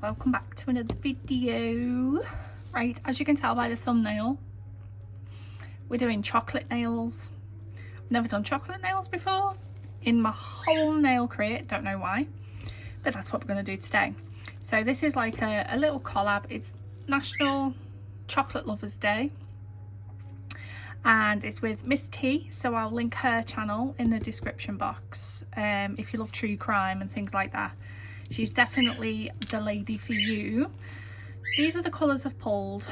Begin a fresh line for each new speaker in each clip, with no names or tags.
welcome back to another video. Right, as you can tell by the thumbnail, we're doing chocolate nails. I've never done chocolate nails before in my whole nail career, don't know why, but that's what we're going to do today. So this is like a little collab. It's National Chocolate Lovers Day and it's with Miste, so I'll link her channel in the description box if you love true crime and things like that. She's definitely the lady for you. These are the colours I've pulled.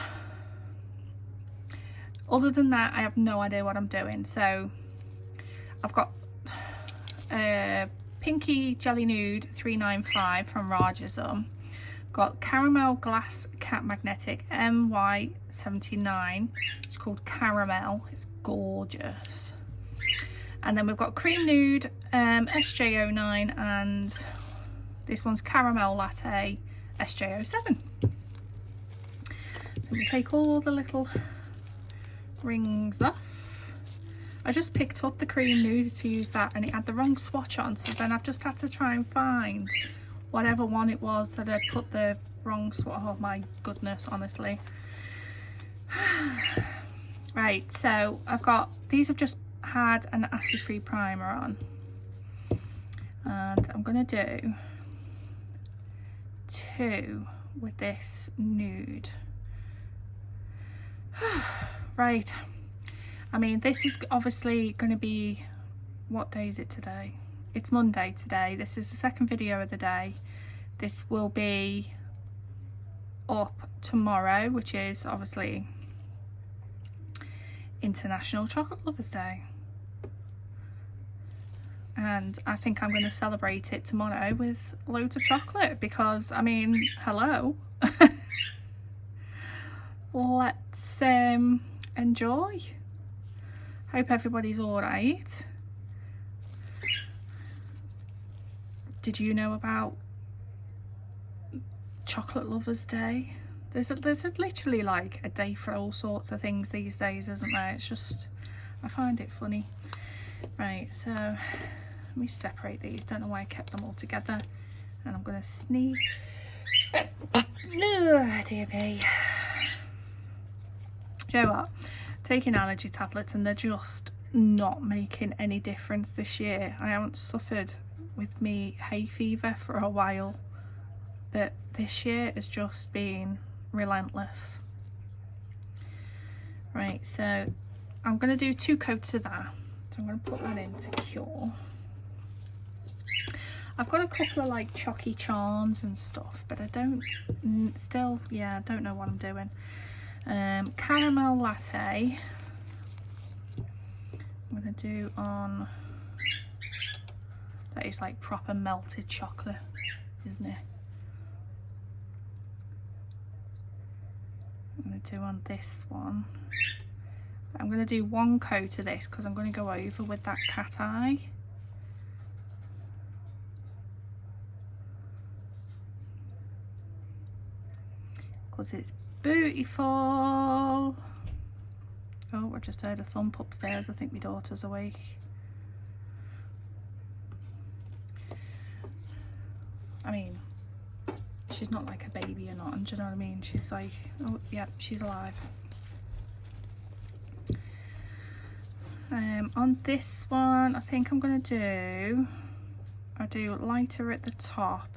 Other than that, I have no idea what I'm doing. So I've got Pinky Jelly Nude 395 from Rarjsm. Got Caramel Glass Cat Magnetic MY79. It's called Caramel. It's gorgeous. And then we've got Cream Nude SJ09 and this one's Caramel Latte SJ07. So we take all the little rings off. I just picked up the Cream Nude to use that and it had the wrong swatch on, so then I've just had to try and find whatever one it was that had put the wrong swatch. Oh my goodness, honestly. Right, so I've got these. I've just had an acid-free primer on and I'm gonna do two with this nude. Right, I mean, this is obviously going to be, what day is it today? It's Monday today. This is the second video of the day. This will be up tomorrow, which is obviously International Chocolate Lovers Day. And I think I'm going to celebrate it tomorrow with loads of chocolate because, I mean, hello. Let's enjoy. Hope everybody's all right. Did you know about Chocolate Lovers Day? There's literally like a day for all sorts of things these days, isn't there? It's just, I find it funny. Right, so let me separate these. Don't know why I kept them all together. And I'm going to sneeze. Oh, dear me. You know what? Taking allergy tablets and they're just not making any difference this year. I haven't suffered with me hay fever for a while, but this year has just been relentless. Right, so I'm going to do 2 coats of that. So I'm going to put that in to cure. I've got a couple of like chalky charms and stuff, but I don't still, yeah, I don't know what I'm doing. Caramel Latte I'm going to do on, that is like proper melted chocolate, isn't it? I'm going to do on this one. I'm going to do 1 coat of this because I'm going to go over with that cat eye. Because it's beautiful. Oh, I just heard a thump upstairs. I think my daughter's awake. I mean, she's not like a baby or not, do you know what I mean? She's like, oh yeah, she's alive. On this one, I think I'm gonna do, I do lighter at the top,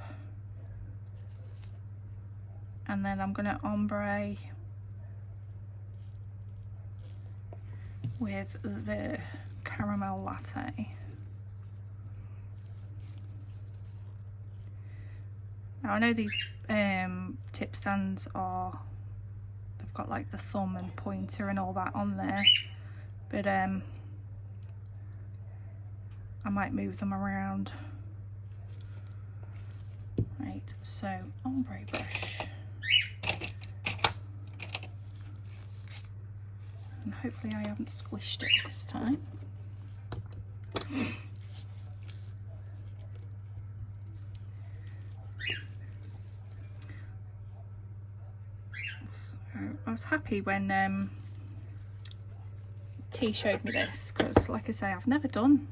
and then I'm gonna ombre with the Caramel Latte. Now I know these tip stands are, they've got like the thumb and pointer and all that on there, but I might move them around. Right, so ombre brush. And hopefully I haven't squished it this time. So I was happy when T showed me this because, like I say, I've never done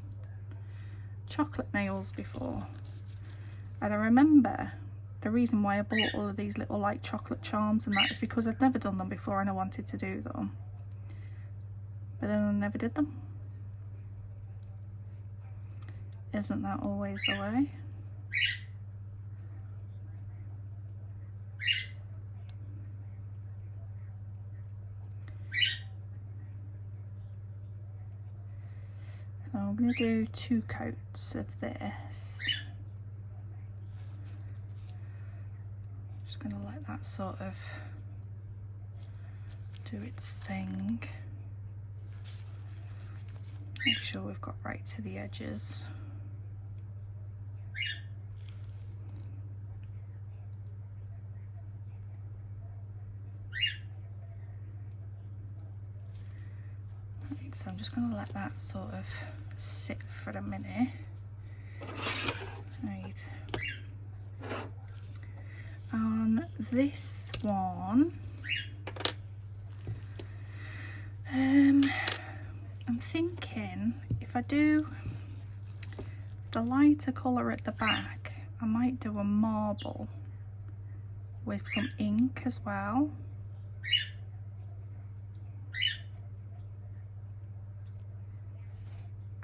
chocolate nails before, and I remember the reason why I bought all of these little like chocolate charms and that is because I'd never done them before and I wanted to do them, but then I never did them. Isn't that always the way? So I'm going to do 2 coats of this. Just going to let that sort of do its thing. Make sure we've got right to the edges. Right, so I'm just going to let that sort of sit for a minute. Right. On this one, I'm thinking if I do the lighter colour at the back, I might do a marble with some ink as well.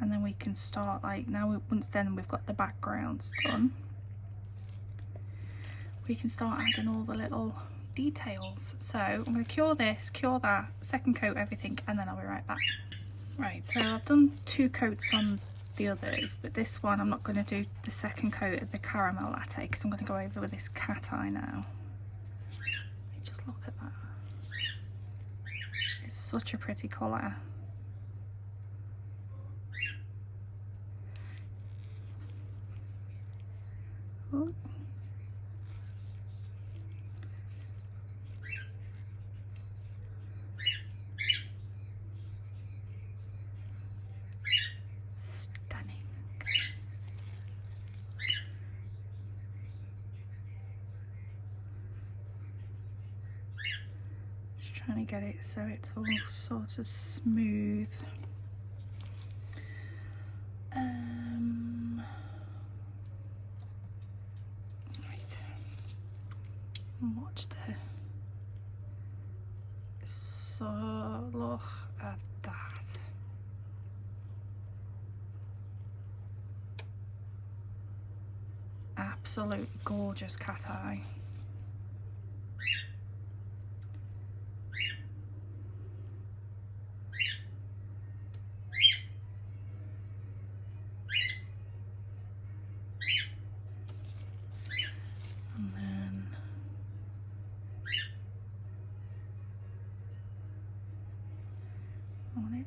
And then we can start, like, once then we've got the backgrounds done, we can start adding all the little details. So I'm going to cure this, cure that, second coat everything, and then I'll be right back. Right, so I've done 2 coats on the others, but this one I'm not going to do the second coat of the caramel latte because I'm going to go over with this cat eye now. Just look at that. It's such a pretty colour. Oh. Stunning. Just trying to get it so it's all sort of smooth. Watch the, so look at that. Absolute gorgeous cat eye.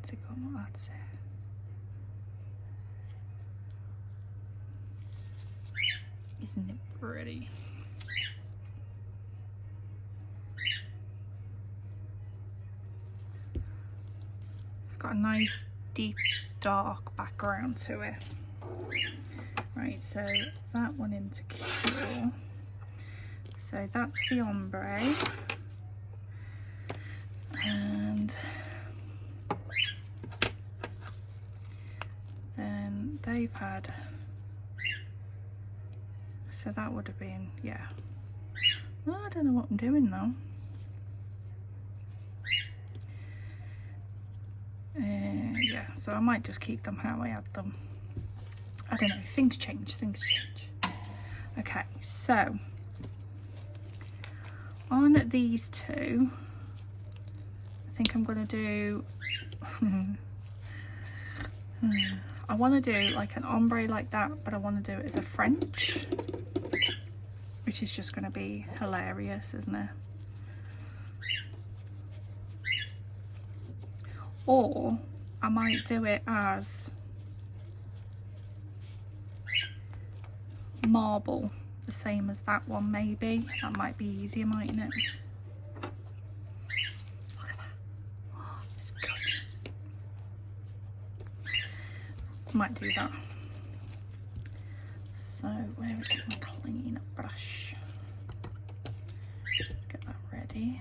To go, that's it. Isn't it pretty? It's got a nice deep dark background to it. Right, so that one into cure. So that's the ombre, and then they've had, so that would have been, yeah. Oh, I don't know what I'm doing now. Yeah, so I might just keep them how I had them. I don't know, things change, things change. Okay, so on these two, I think I'm going to do, I want to do like an ombre like that, but I want to do it as a French, which is just going to be hilarious, isn't it? Or I might do it as marble, the same as that one maybe. That might be easier, mightn't it? Look at that. Oh, it's gorgeous. Might do that. So where is my clean brush? Get that ready.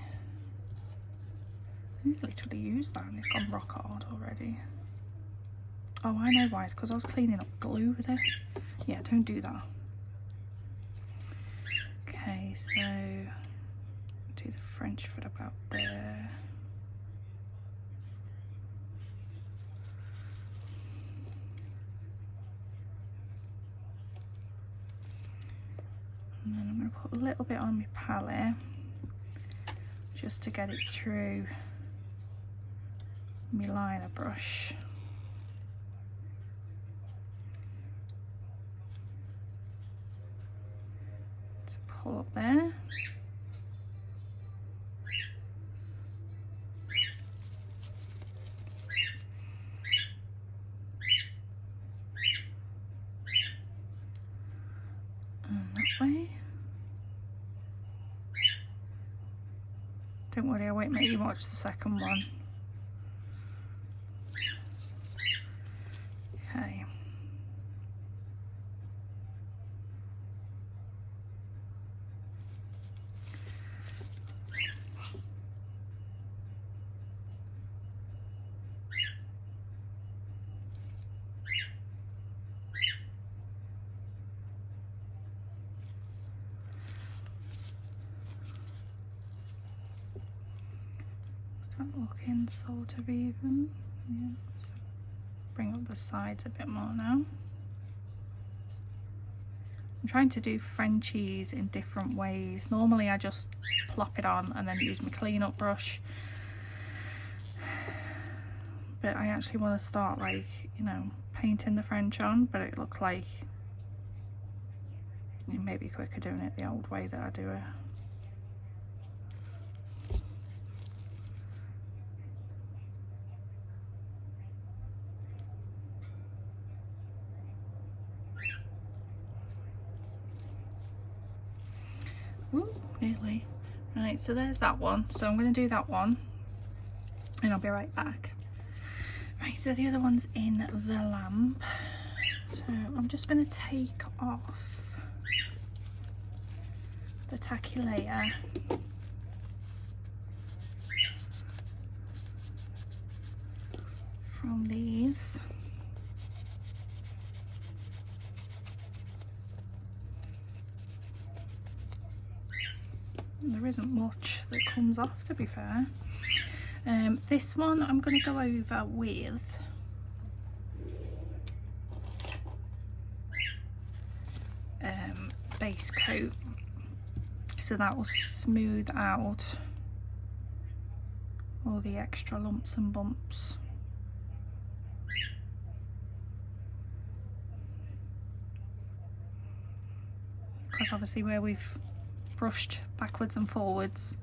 I literally used that and it's gone rock hard already. Oh, I know why. It's because I was cleaning up glue with it. Yeah, don't do that. Okay, Okay, so do the French foot about there. And then I'm going to put a little bit on my palette just to get it through my liner brush. To pull up there. And that way. Don't worry, I won't make you watch the second one. Okay. Looking sort of even. Yeah. So bring up the sides a bit more now. I'm trying to do Frenchies in different ways. Normally I just plop it on and then use my clean-up brush, but I actually want to start, like, you know, painting the French on, but it looks like it may be quicker doing it the old way that I do it. Ooh, nearly. Right, so there's that one. So I'm going to do that one and I'll be right back. Right, so the other one's in the lamp. So I'm just going to take off the tacky layer. From these. There isn't much that comes off, to be fair. This one I'm going to go over with base coat, so that will smooth out all the extra lumps and bumps. Because obviously where we've brushed backwards and forwards,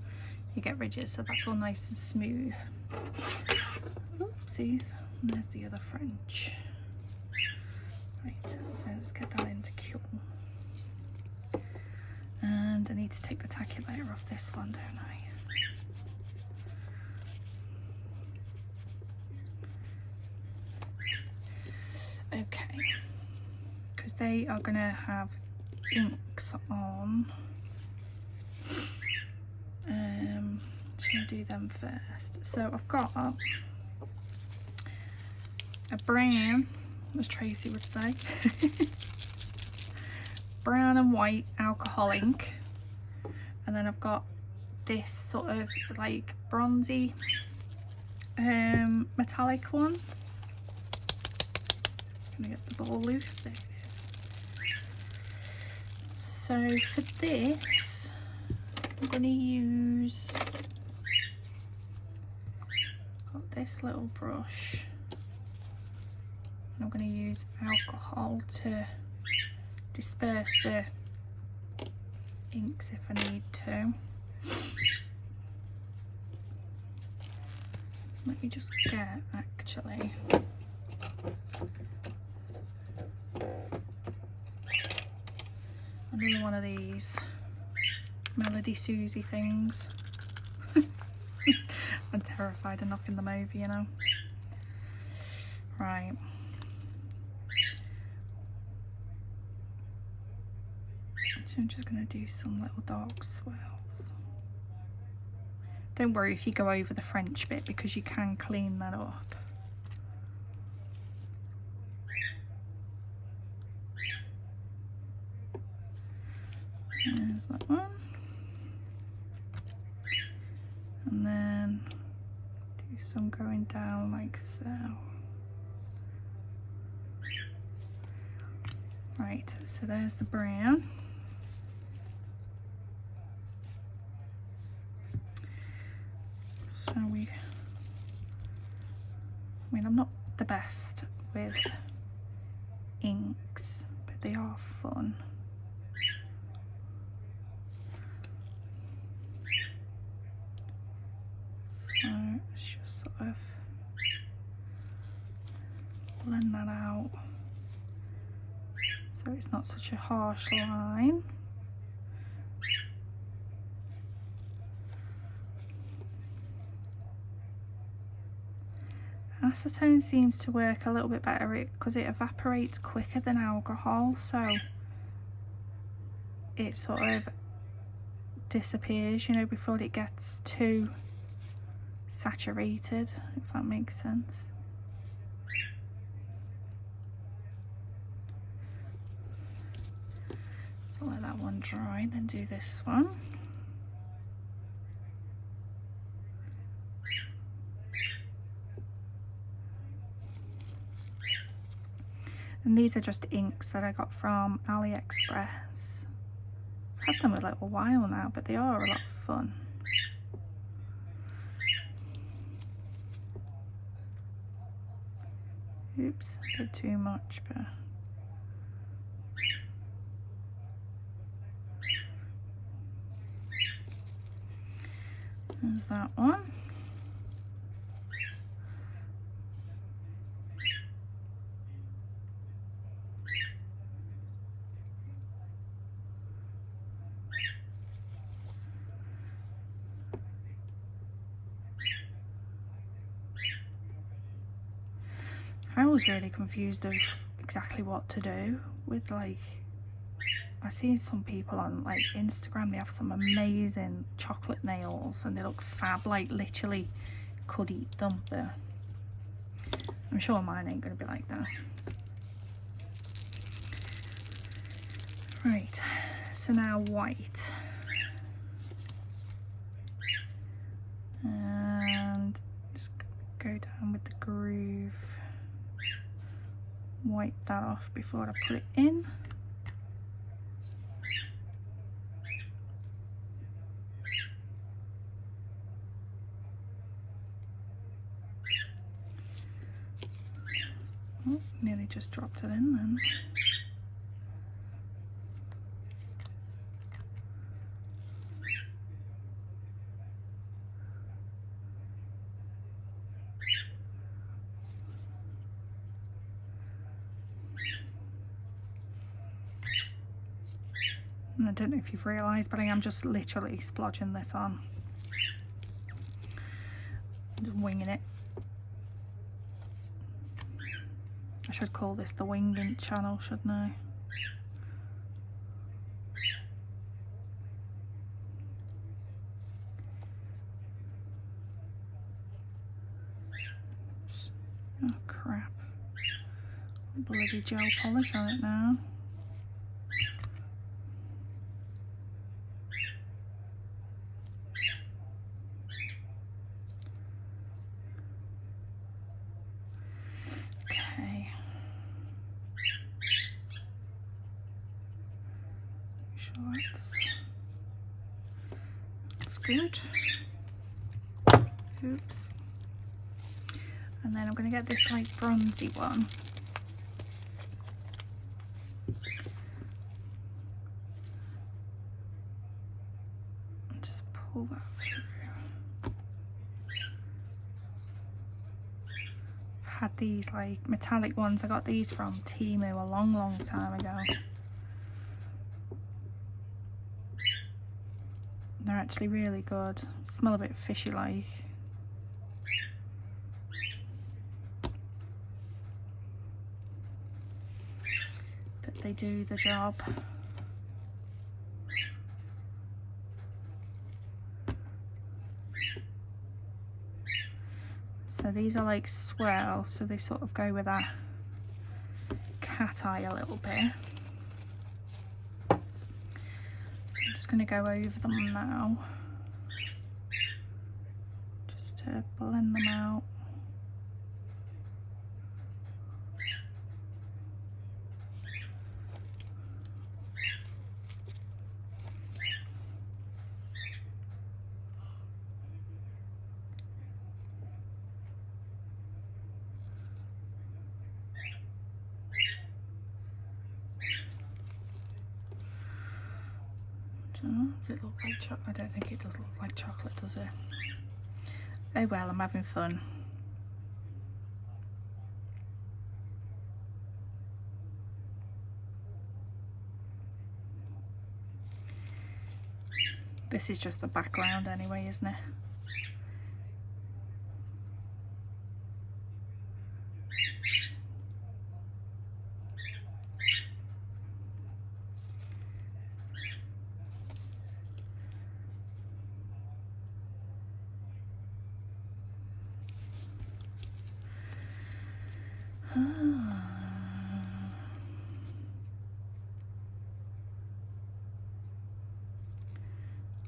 you get ridges, so that's all nice and smooth. Oopsies, and there's the other French. Right, so let's get that into cure. And I need to take the tacky layer off this one, don't I? Okay, because they are going to have inks on. Should I do them first? So I've got a brown, as Tracy would say, brown and white alcohol ink, and then I've got this sort of like bronzy metallic one. I'm gonna get the ball loose. There it is. So for this, I'm going to use, got this little brush, and I'm going to use alcohol to disperse the inks if I need to. Let me just get actually another one of these MelodySusie things. I'm terrified of knocking them over, you know. Right. So I'm just going to do some little dark swirls. Don't worry if you go over the French bit, because you can clean that up. There's that one. And then do some going down like so. Right, so there's the brown. So I mean, I'm not the best with inks, but they are fun. So let's just sort of blend that out so it's not such a harsh line. Acetone seems to work a little bit better because it evaporates quicker than alcohol, so it sort of disappears, you know, before it gets too saturated, if that makes sense. So let that one dry, then do this one. And these are just inks that I got from AliExpress. I've had them a little while now, but they are a lot of fun. Oops, a bit too much, but there's that one. I was really confused of exactly what to do with, like, I see some people on like Instagram, they have some amazing chocolate nails and they look fab, like literally could eat them, but I'm sure mine ain't gonna be like that. Right, so now white. And just go down with the groove. Wipe that off before I put it in. Oh, nearly just dropped it in then. And I don't know if you've realised, but I am just literally splodging this on. Just winging it. I should call this the winging channel, shouldn't I? Oh crap. Bloody gel polish on it now. That's good. Oops. And then I'm going to get this like bronzy one. And just pull that through. I've had these like metallic ones. I got these from Temu a long time ago. They're actually really good. Smell a bit fishy like. But they do the job. So these are like swirls, so they sort of go with that cat eye a little bit. going to go over them now, just to blend them out. Does it look like chocolate? I don't think it does look like chocolate, does it? Oh well, I'm having fun. This is just the background anyway, isn't it?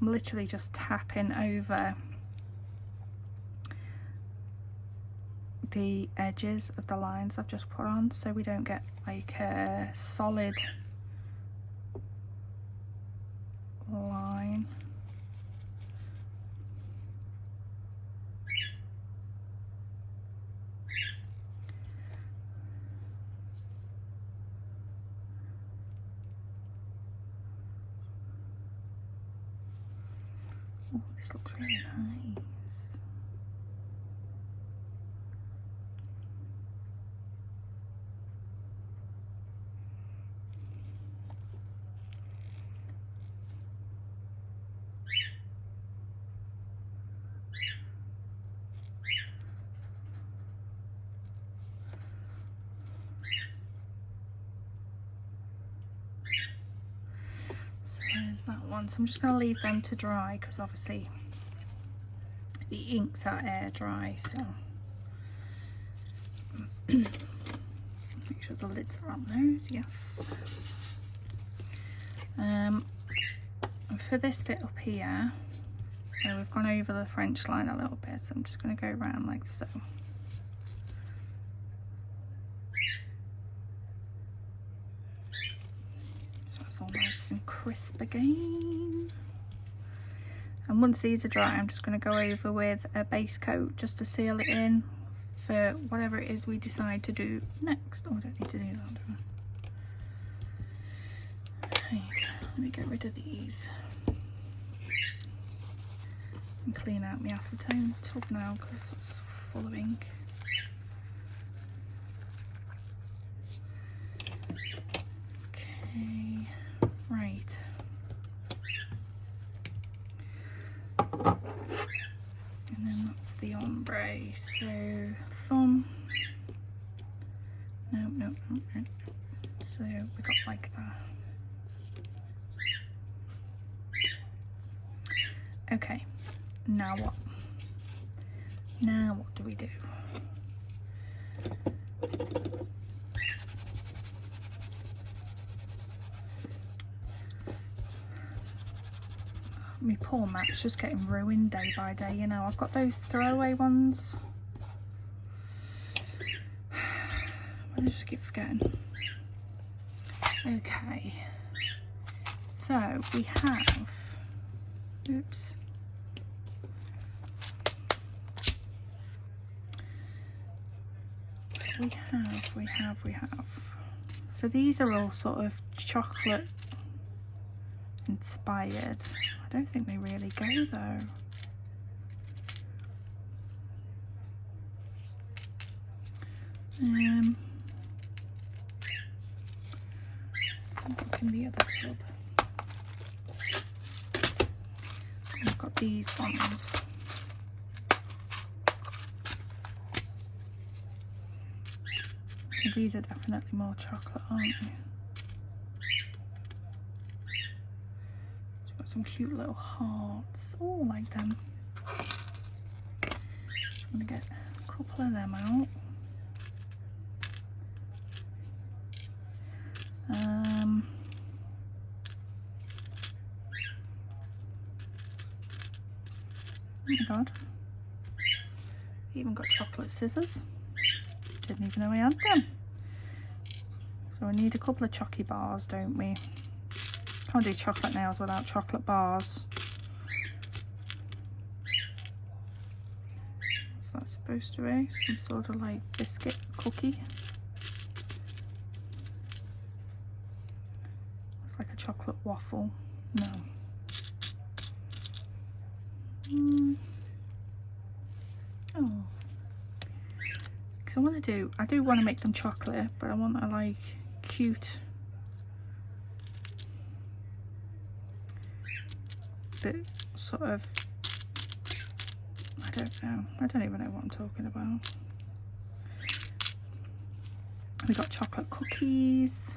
I'm literally just tapping over the edges of the lines I've just put on, so we don't get like a solid line. Oh, this looks really nice. There's that one. So I'm just going to leave them to dry because obviously the inks are air dry, so make sure the lids are on those. Yes. And for this bit up here, so we've gone over the French line a little bit, so I'm just going to go around like so. It's all nice and crisp again. And once these are dry, I'm just going to go over with a base coat just to seal it in for whatever it is we decide to do next. Oh, I don't need to do that, do I? Right, let me get rid of these and clean out my acetone tub now because it's full of ink. Okay, right. And then that's the ombre. So thumb. No. So we got like that. Okay. Now what? Now what do we do? My poor mat's just getting ruined day by day, you know. I've got those throwaway ones. I just keep forgetting. Okay. So we have, oops. We have. So these are all sort of chocolate inspired. I don't think they really go though. Let's look in the other tub. I've got these ones. These are definitely more chocolate, aren't they? It's got some cute little hearts. Oh, I like them. So I'm going to get a couple of them out. my god. Even got chocolate scissors. Didn't even know I had them. So we need a couple of chocky bars, don't we? Can't do chocolate nails without chocolate bars. What's that supposed to be? Some sort of like biscuit cookie. It's like a chocolate waffle. No. Oh. Because I do want to make them chocolate, but I want a like cute bit sort of, I don't know, I don't even know what I'm talking about. We got chocolate cookies,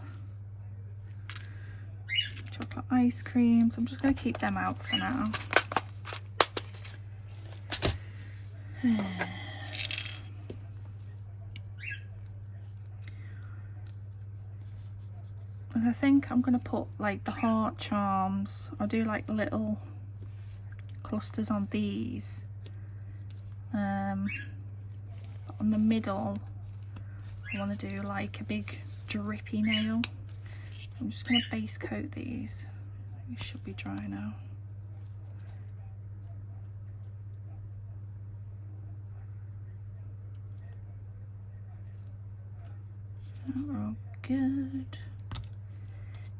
chocolate ice cream, so I'm just going to keep them out for now. And I think I'm going to put like the heart charms. I'll do like little clusters on these. On the middle, I want to do like a big drippy nail. I'm just going to base coat these. These should be dry now. Oh, good.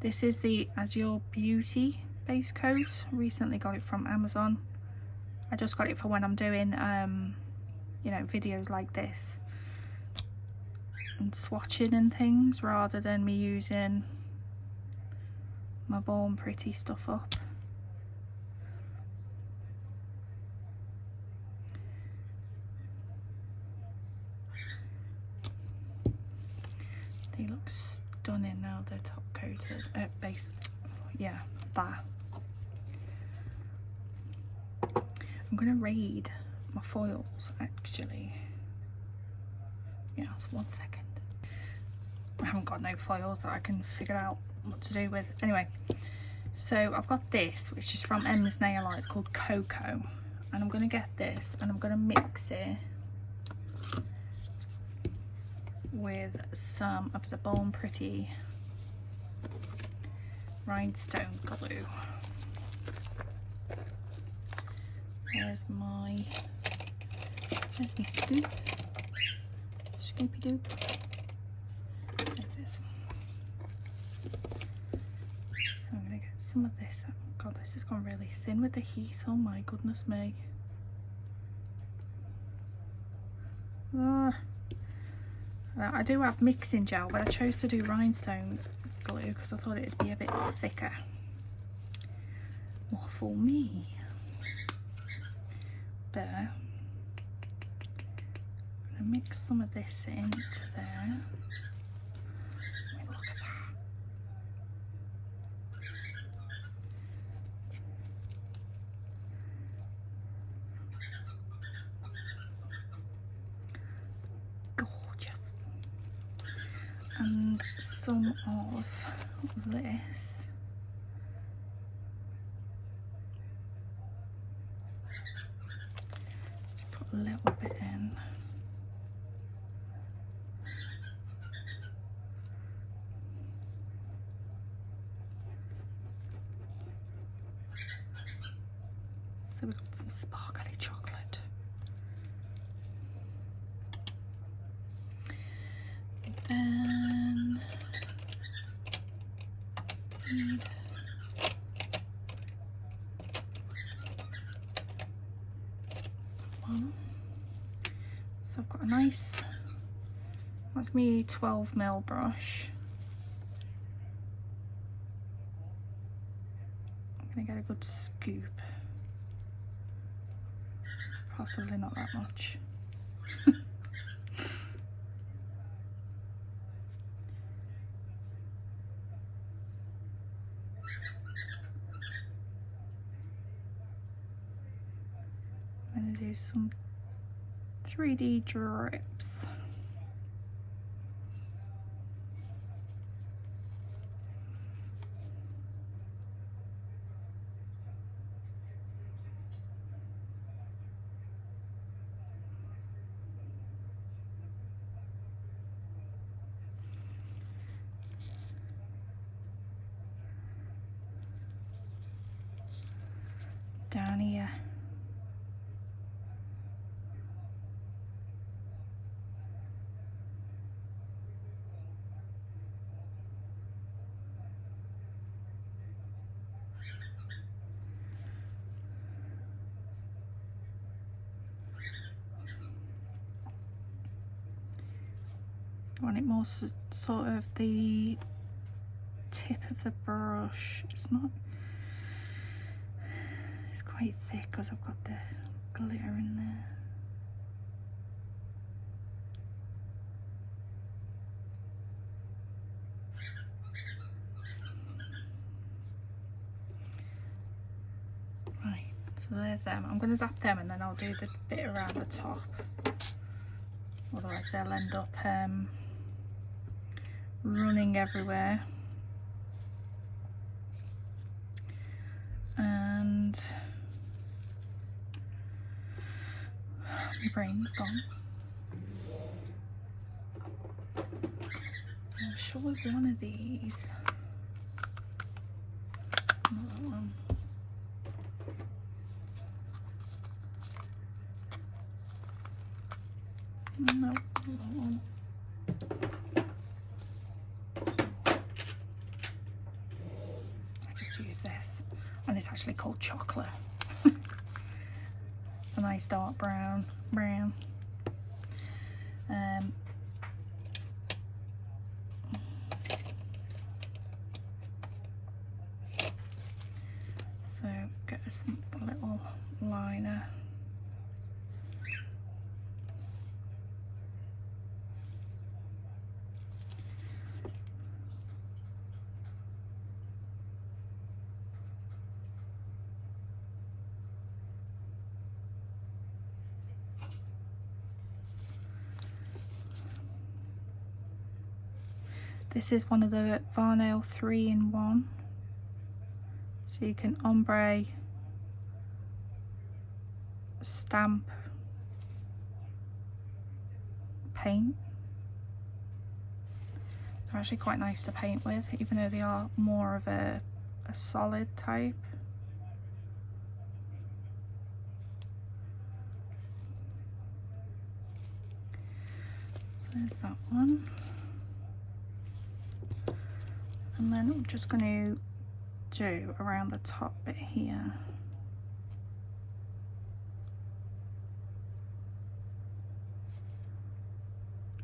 This is the As Your Beauty base coat. Recently got it from Amazon. I just got it for when I'm doing you know, videos like this and swatching and things, rather than me using my Born Pretty stuff up. They look stunning now they're top coated. Base, yeah, that. I'm gonna raid my foils actually. Yeah, so 1 second. I haven't got no foils that I can figure out what to do with. Anyway, so I've got this, which is from Emma's Nail Art. It's called Cocoa, and I'm gonna get this and I'm gonna mix it with some of the Born Pretty rhinestone glue. There's my scoop. Scoopy doop. There it is. So I'm gonna get some of this. Oh god, this has gone really thin with the heat. Oh my goodness me. I do have mixing gel, but I chose to do rhinestone glue because I thought it'd be a bit thicker. Waffle me. There. I'm gonna mix some of this into there. I mean, look at that. Gorgeous. And some of this. Put a little bit in. So we've got some sparkly chocolate. And then need one. So I've got a nice, that's me 12mm brush. I'm gonna get a good scoop. Possibly not that much. I'm going to do some 3D drips. down here. I want it more sort of the tip of the brush. It's not, it's quite thick because I've got the glitter in there. Right, so there's them. I'm going to zap them and then I'll do the bit around the top. Otherwise they'll end up running everywhere. And my brain's gone. I'm sure it's one of these. Not that one. No, not that one. I just use this, and it's actually called chocolate. It's a nice dark brown. So get us a little liner. This is one of the Varnail 3-in-1. So you can ombre, stamp, paint. They're actually quite nice to paint with, even though they are more of a solid type. So there's that one. And then I'm just going to do around the top bit here.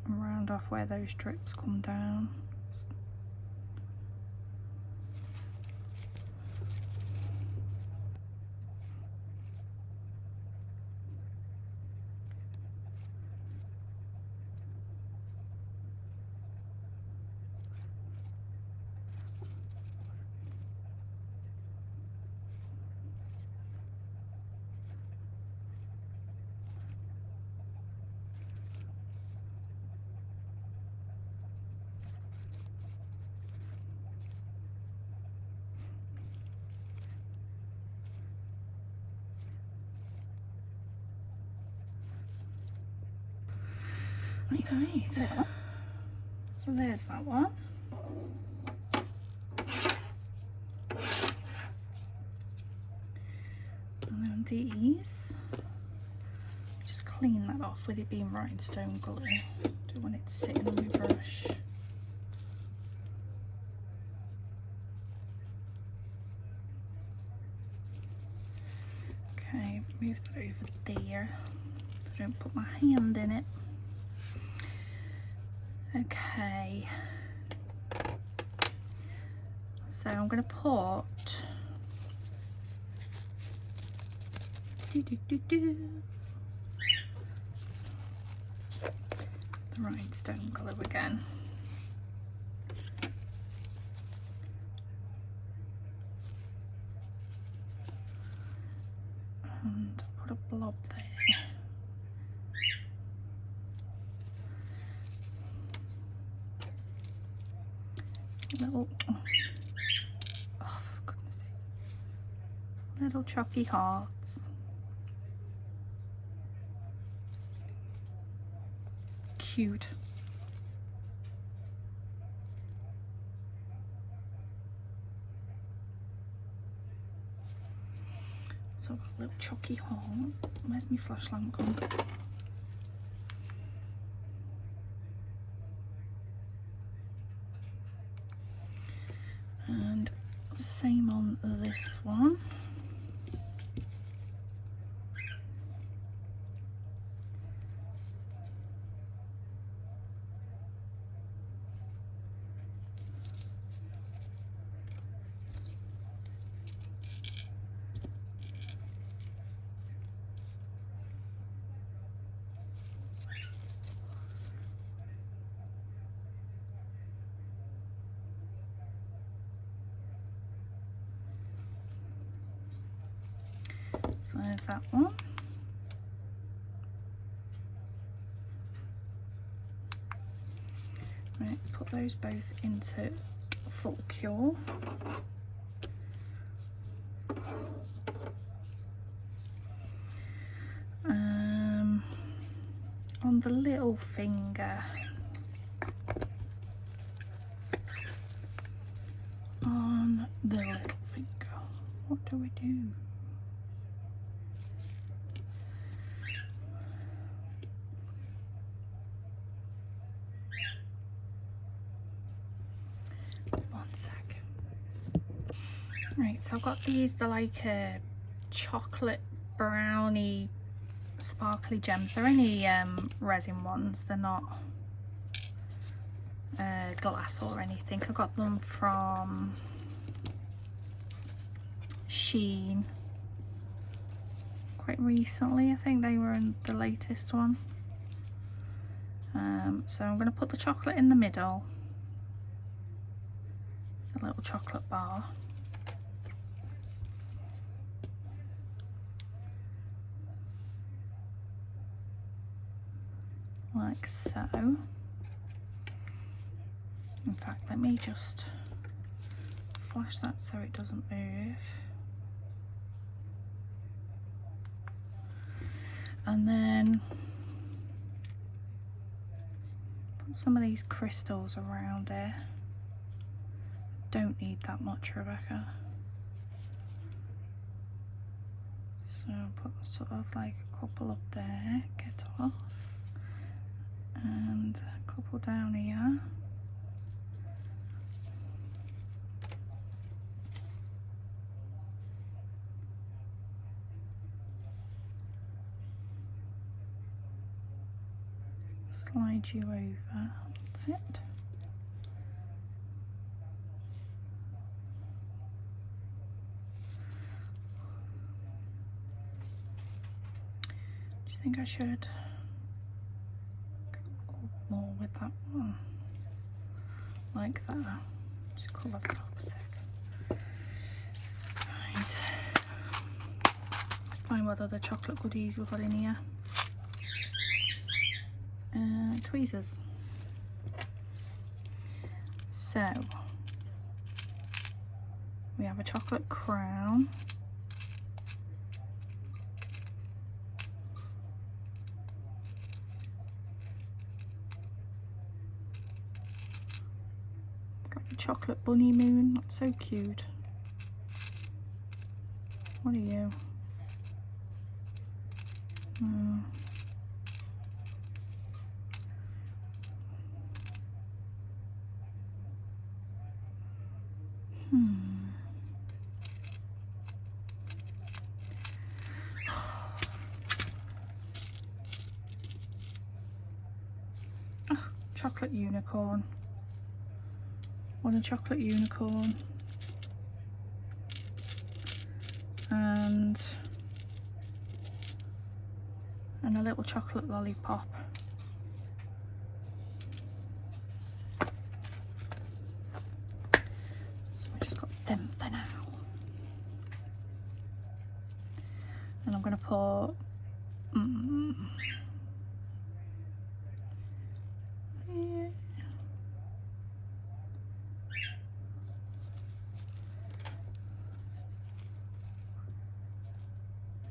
Round off where those drips come down. Right. So there's that one. And then these, just clean that off with it being rhinestone glue. Don't want it sitting on my brush. Okay, move that over there so I don't put my hand in it. Okay, so I'm going to put the rhinestone glue again. And put a blob there. Little, oh for goodness sake, little chalky hearts. Cute. So I've got a little chalky heart. Where's my flash lamp gone? And same on this one. So there's that one. Right, put those both into full cure. On the little finger, what do we do? One sec. Right, so I've got these, they're like a chocolate brownie sparkly gems. They're only resin ones, they're not glass or anything. I got them from Shein quite recently. I think they were in the latest one. So I'm going to put the chocolate in the middle, a little chocolate bar. Like so. In fact, let me just flash that so it doesn't move. And then put some of these crystals around it. Don't need that much, Rebecca. So put sort of like a couple up there, get off. And a couple down here. Slide you over, that's it. Do you think I should go more with that one? Like that. Just colour that up a sec. Right. Let's find what other chocolate goodies we've got in here. Tweezers. So we have a chocolate crown. It's like a chocolate bunny moon. That's so cute. What are you? Oh. Oh, chocolate unicorn. What a chocolate unicorn. And a little chocolate lollipop. So we just got them for now. And I'm going to put yeah.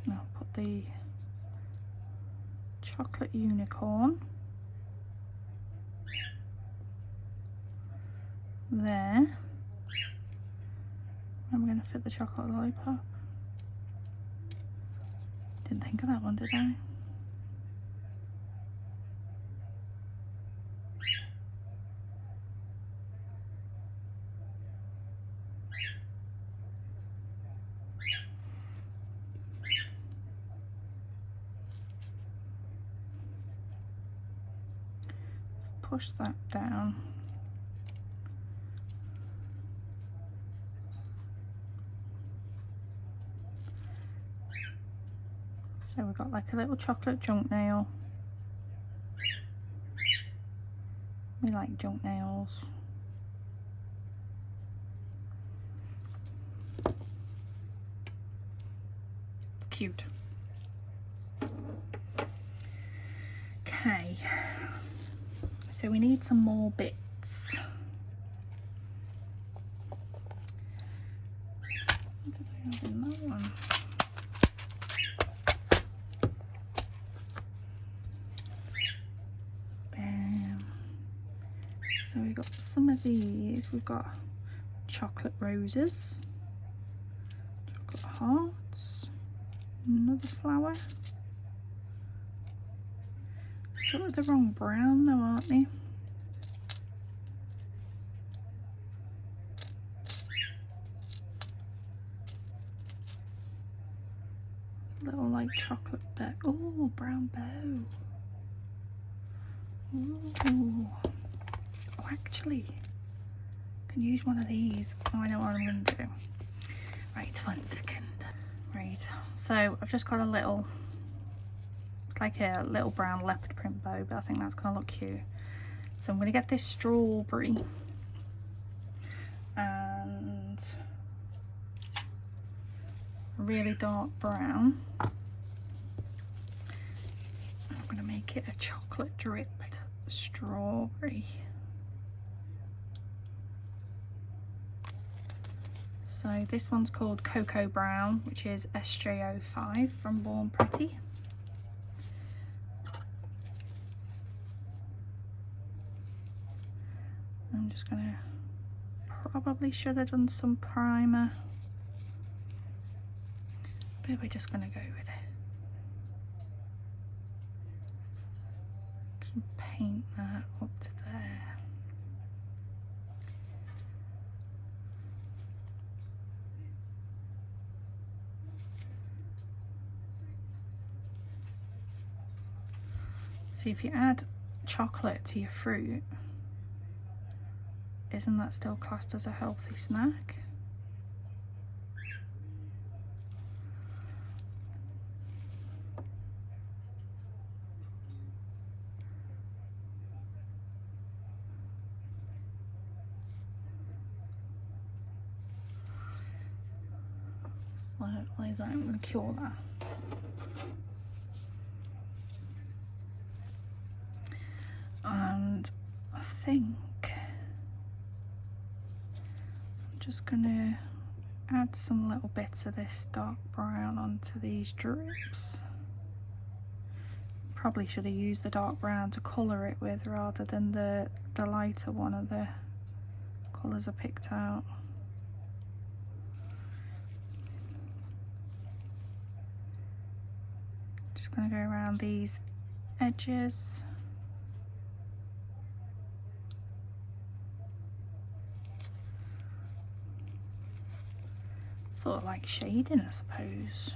I'll put the chocolate unicorn there. I'm going to fit the chocolate lollipop. Didn't think of that one, did I? Push that down. So we've got like a little chocolate junk nail. We like junk nails. Cute. Okay. So we need some more bits. What did I have in that one? So we've got some of these. We've got chocolate roses, chocolate hearts, another flower. Sort of the wrong brown though, aren't they? Little like chocolate bow. Oh, brown bow. Ooh. Oh, actually, I can use one of these. Oh, I know what I'm going to do. Right, 1 second. Right, so I've just got a little, it's like a little brown leopard print bow, but I think that's going to look cute. So I'm going to get this strawberry and really dark brown. I'm going to make it a chocolate dripped strawberry. So this one's called Cocoa Brown, which is SJ05 from Born Pretty. I'm just gonna, probably should have done some primer, but we're just gonna go with it. Just paint that up to there. See, if you add chocolate to your fruit, isn't that still classed as a healthy snack? So, like that, I'm going to cure that. And I think I'm just gonna add some little bits of this dark brown onto these drips. Probably should have used the dark brown to colour it with rather than the lighter one of the colours I picked out. Just gonna go around these edges. Sort of like shading, I suppose.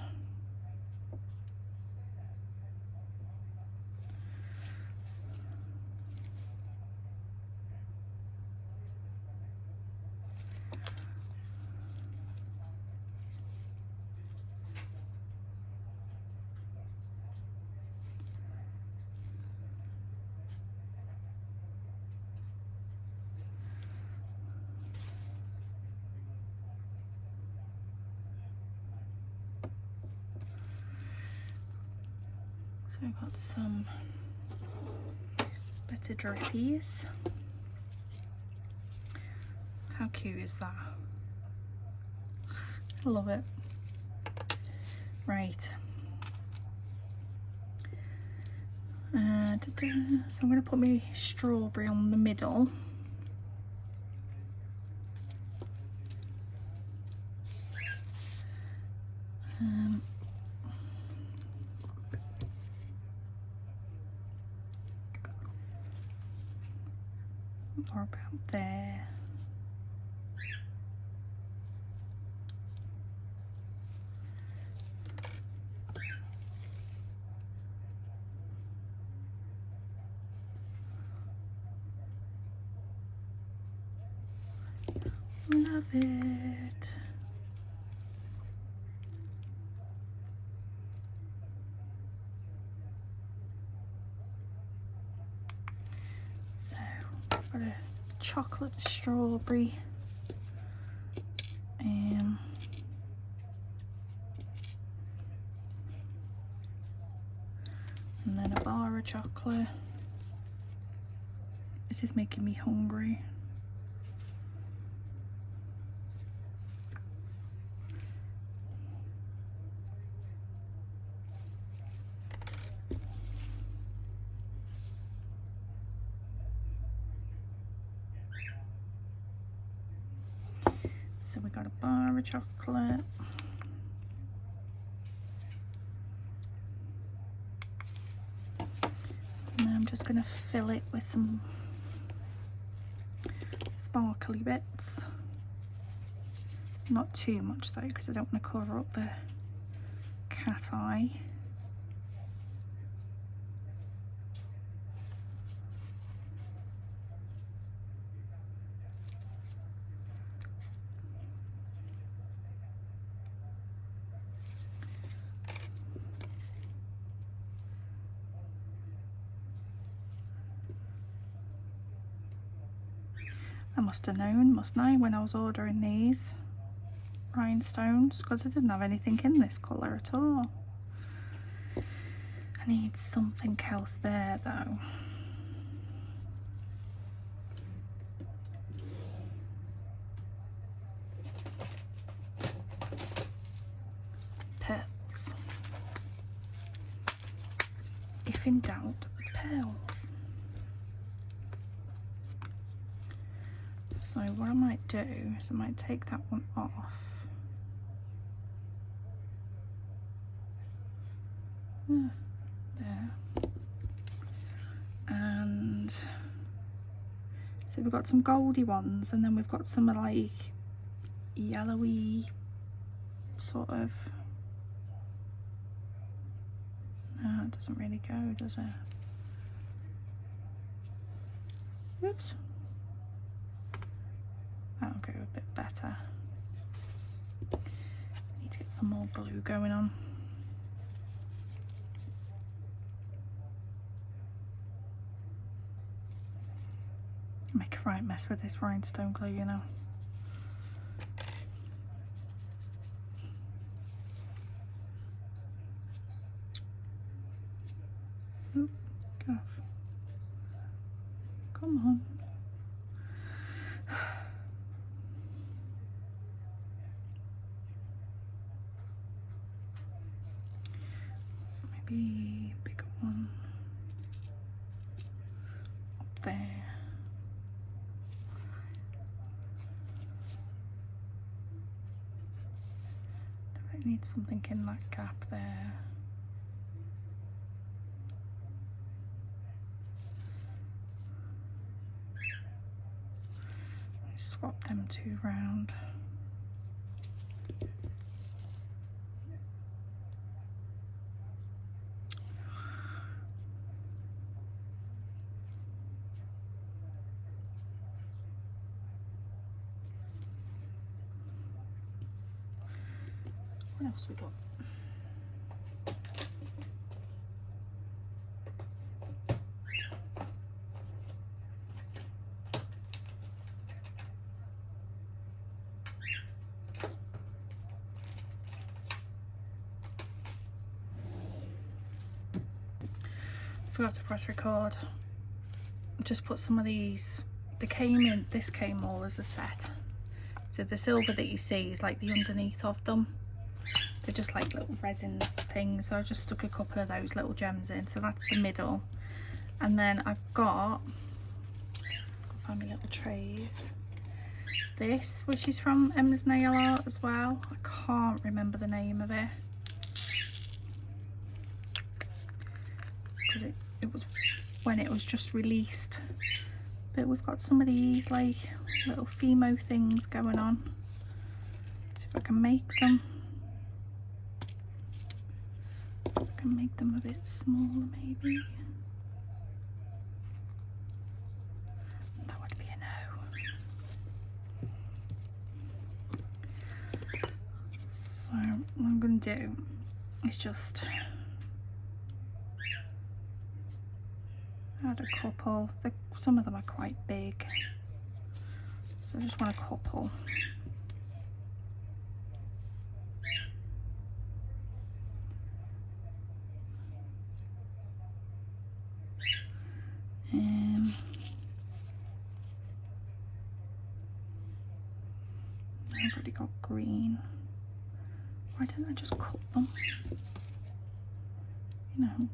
So I've got some better drippies. How cute is that? I love it. Right. So I'm going to put my strawberry on the middle. or about there. Love it. So, I've got a chocolate strawberry and then a bar of chocolate. This is making me hungry. So we got a bar of chocolate. And then I'm just going to fill it with some sparkly bits. Not too much though, because I don't want to cover up the cat eye. I must have known, mustn't I, when I was ordering these rhinestones, because I didn't have anything in this colour at all. I need something else there though. Pearls. If in doubt, pearls. So what I might do is I might take that one off. There. And so we've got some goldy ones, and then we've got some like yellowy sort of. No, it doesn't really go, does it? Oops. That'll go a bit better. Need to get some more glue going on. Make a right mess with this rhinestone glue, you know. Oop, get off. Come on. Maybe a bigger one up there. I need something in that gap there. Swap them two round. What else we got? Forgot to press record. Just put some of these. They came in. This came all as a set. So the silver that you see is like the underneath of them. They're just like little resin things. So I just stuck a couple of those little gems in. So that's the middle. And then I've got, I'll find my little trays. This, which is from Emma's Nail Art as well. I can't remember the name of it. Because it was when it was just released but we've got some of these like little Fimo things going on. See if I can make them. I can make them a bit smaller maybe. That would be a no. So what I'm going to do is just add a couple. Some of them are quite big, so I just want a couple. I've already got green. Why didn't I just cut them? You know.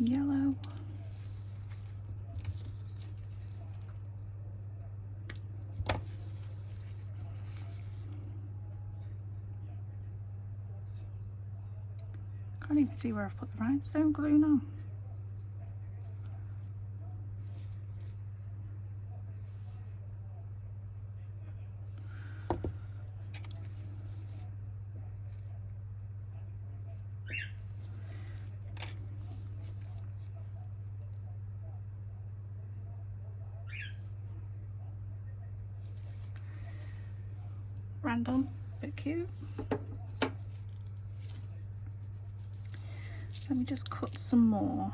Yellow. Can't even see where I've put the rhinestone glue now. Random, bit cute. Let me just cut some more.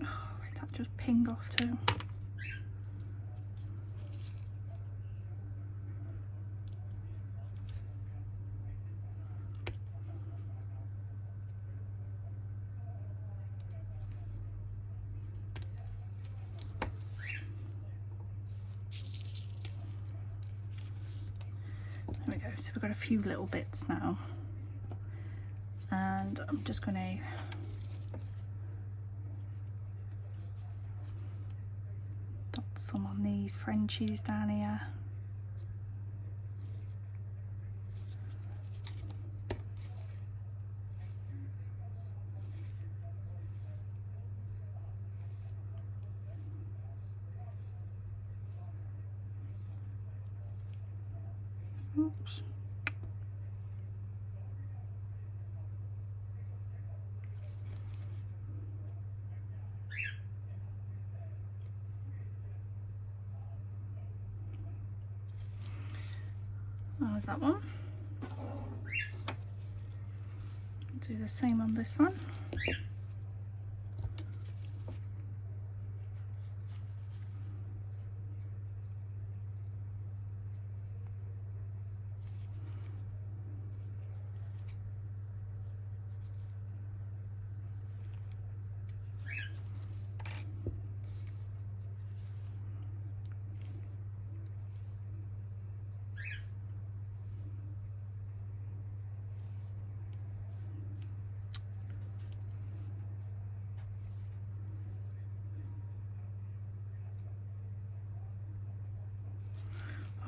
Oh, wait, that just pinged off too. There we go, so we've got a few little bits now. And I'm just going to dot some on these Frenchies down here. Oops. Oh, is that one? Do the same on this one.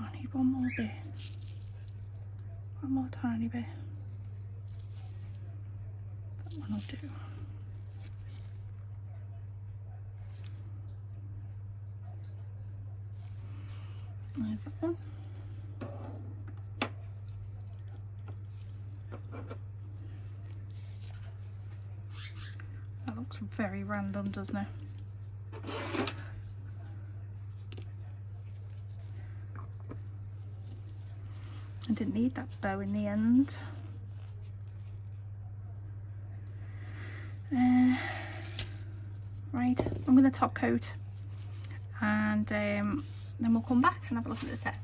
I need one more bit. One more tiny bit. That one will do. There's that one. That looks very random, doesn't it? I didn't need that bow in the end. Right, I'm going to top coat and then we'll come back and have a look at the set.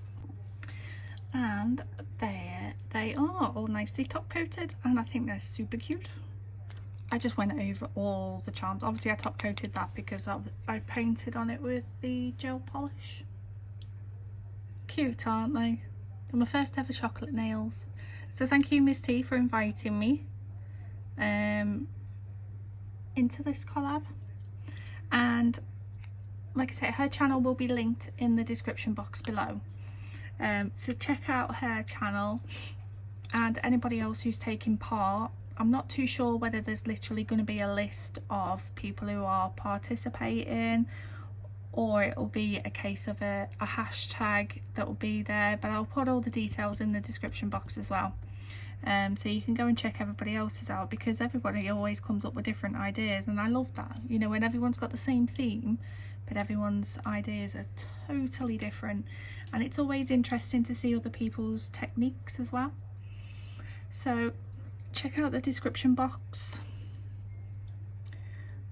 And there they are, all nicely top coated, and I think they're super cute. I just went over all the charms. Obviously I top coated that because I painted on it with the gel polish. Cute, aren't they? They're my first ever chocolate nails. So thank you, Miste, for inviting me into this collab. And like I say, her channel will be linked in the description box below. So check out her channel, and anybody else who's taking part. I'm not too sure whether there's literally going to be a list of people who are participating, or it will be a case of a hashtag that will be there, but I'll put all the details in the description box as well. So you can go and check everybody else's out, because everybody always comes up with different ideas, and I love that, you know, when everyone's got the same theme but everyone's ideas are totally different, and it's always interesting to see other people's techniques as well. So check out the description box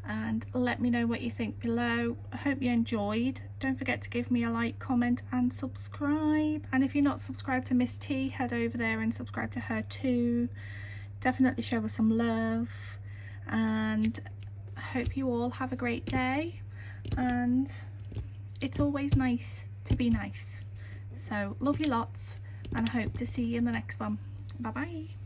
and let me know what you think below. I hope you enjoyed. Don't forget to give me a like, comment and subscribe, and if you're not subscribed to Miste, head over there and subscribe to her too. Definitely show her some love, and I hope you all have a great day, and it's always nice to be nice. So love you lots, and I hope to see you in the next one. Bye bye.